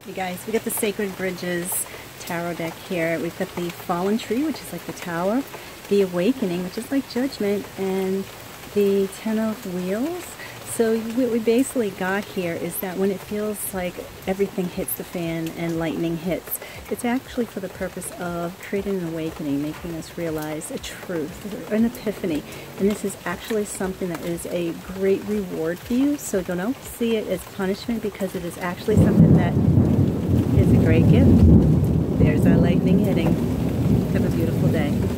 Hey guys, we got the Sacred Bridges tarot deck here. We've got the Fallen Tree, which is like the Tower, the Awakening, which is like Judgment, and the Ten of Wheels. So what we basically got here is that when it feels like everything hits the fan and lightning hits, it's actually for the purpose of creating an awakening, making us realize a truth, an epiphany. And this is actually something that is a great reward for you. So don't see it as punishment, because it is actually something that is a great gift. There's our lightning hitting. Have a beautiful day.